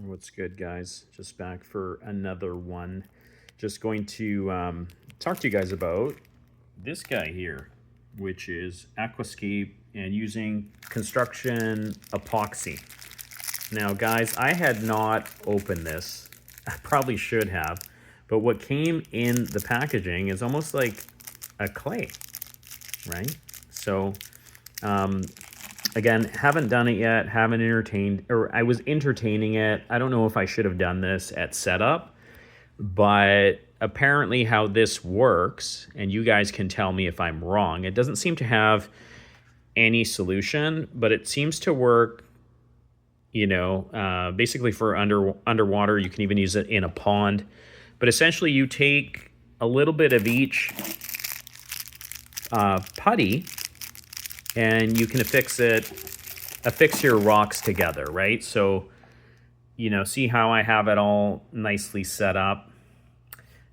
What's good, guys? Just back for another one. Just going to talk to you guys about this guy here, which is AquaScape and using construction epoxy. Now, guys, I had not opened this. I probably should have, but what came in the packaging is almost like a clay, right? So, again, haven't done it yet, haven't entertained, or I was entertaining it. I don't know if I should have done this at setup, but apparently how this works, and you guys can tell me if I'm wrong, it doesn't seem to have any solution, but it seems to work, basically for underwater. You can even use it in a pond. But essentially you take a little bit of each putty, and you can affix your rocks together, right? So, see how I have it all nicely set up.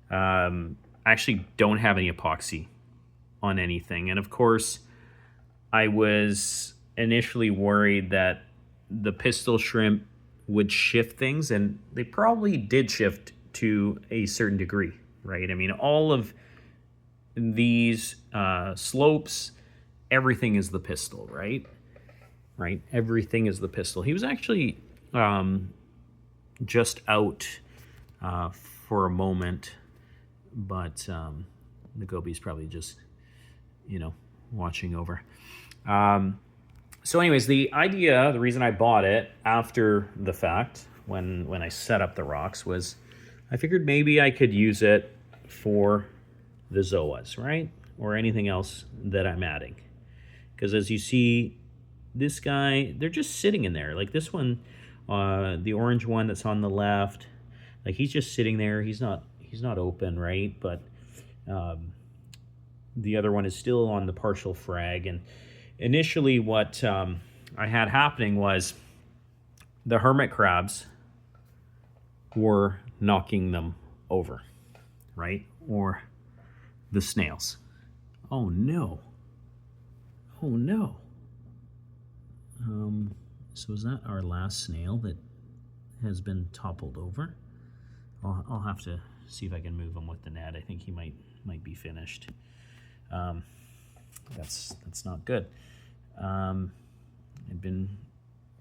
I actually don't have any epoxy on anything. And of course, I was initially worried that the pistol shrimp would shift things, and they probably did shift to a certain degree, right? I mean, all of these slopes, everything is the pistol, right? Right? Everything is the pistol. He was actually just out for a moment, but the goby's probably just, watching over. So anyways, the reason I bought it after the fact, when I set up the rocks, was I figured maybe I could use it for the zoas, right? Or anything else that I'm adding. Because as you see, this guy, they're just sitting in there. Like this one, the orange one that's on the left, like he's just sitting there. He's not open, right? But the other one is still on the partial frag. And initially what I had happening was the hermit crabs were knocking them over, right? Or the snails. Oh no. Oh no. So is that our last snail that has been toppled over? I'll have to see if I can move him with the net. I think he might be finished. That's not good. I've been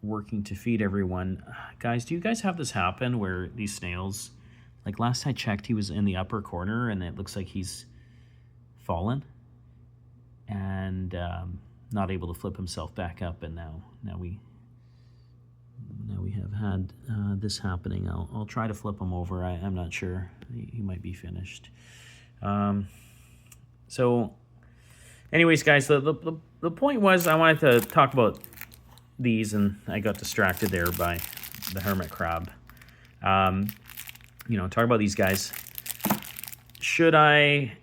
working to feed everyone. Guys, do you guys have this happen where these snails, like last I checked, he was in the upper corner and it looks like he's fallen and not able to flip himself back up, and now we have had this happening. I'll try to flip him over. I'm not sure. He might be finished. So anyways, guys, the point was I wanted to talk about these, and I got distracted there by the hermit crab. Talk about these guys. Should I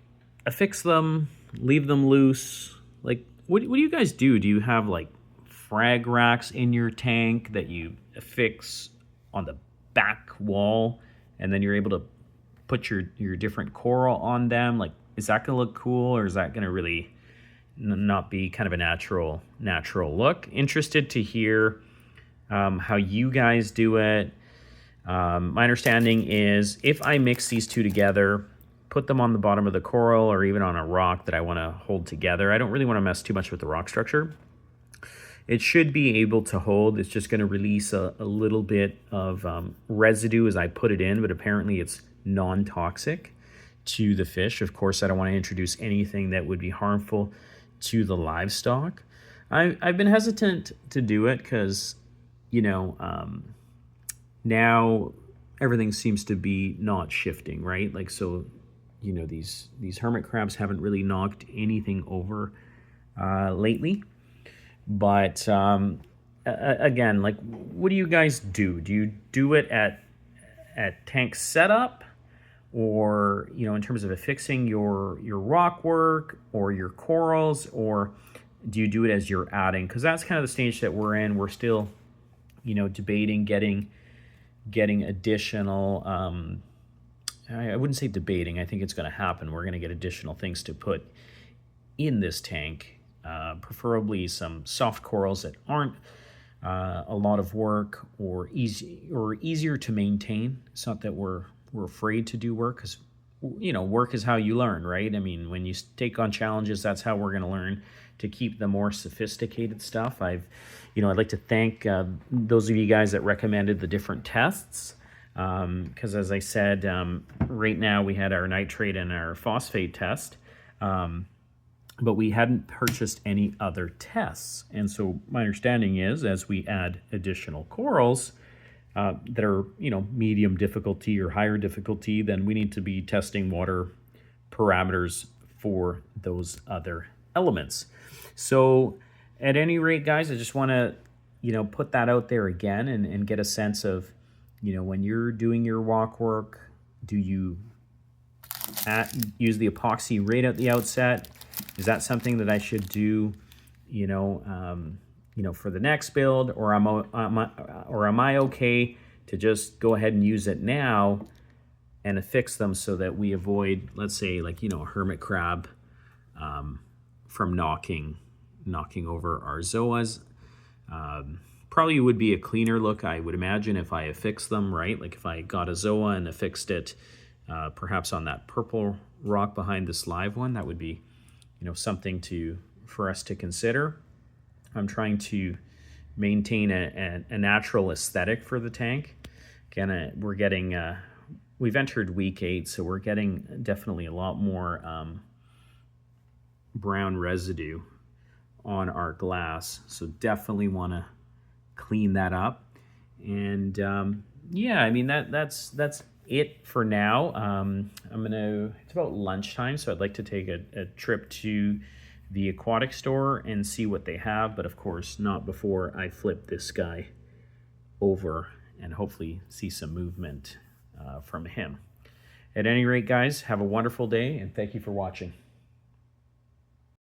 affix them, leave them loose? Like, what do you guys do? Do you have like frag racks in your tank that you affix on the back wall, and then you're able to put your different coral on them? Like, is that gonna look cool, or is that gonna really not be kind of a natural look? Interested to hear how you guys do it. My understanding is if I mix these two together, put them on the bottom of the coral or even on a rock that I want to hold together, I don't really want to mess too much with the rock structure. It should be able to hold. It's just going to release a little bit of residue as I put it in, but apparently it's non-toxic to the fish. Of course, I don't want to introduce anything that would be harmful to the livestock. I've been hesitant to do it because, now everything seems to be not shifting, right? Like, so, these hermit crabs haven't really knocked anything over lately. But again, like, what do you guys do? Do you do it at tank setup, or in terms of affixing your rock work or your corals, or do you do it as you're adding? Because that's kind of the stage that we're in. We're still debating getting additional I wouldn't say debating. I think it's going to happen. We're going to get additional things to put in this tank, preferably some soft corals that aren't a lot of work or easier to maintain. It's not that we're afraid to do work, because work is how you learn, right? I mean, when you take on challenges, that's how we're going to learn to keep the more sophisticated stuff. I'd like to thank those of you guys that recommended the different tests. Because as I said, right now we had our nitrate and our phosphate test, but we hadn't purchased any other tests. And so my understanding is, as we add additional corals that are, medium difficulty or higher difficulty, then we need to be testing water parameters for those other elements. So at any rate, guys, I just want to, put that out there again and get a sense of, when you're doing your walk work, do you use the epoxy right at the outset? Is that something that I should do, for the next build, or am I okay to just go ahead and use it now and affix them so that we avoid, let's say, like, a hermit crab from knocking over our zoas? Probably would be a cleaner look, I would imagine, if I affixed them, right? Like if I got a zoa and affixed it perhaps on that purple rock behind this live one, that would be, something for us to consider. I'm trying to maintain a natural aesthetic for the tank. Again, we've entered week 8, so we're getting definitely a lot more brown residue on our glass. So definitely want to clean that up. And yeah, I mean, that's it for now. It's about lunchtime, so I'd like to take a trip to the aquatic store and see what they have, but of course not before I flip this guy over and hopefully see some movement from him. At any rate, guys, have a wonderful day, and thank you for watching.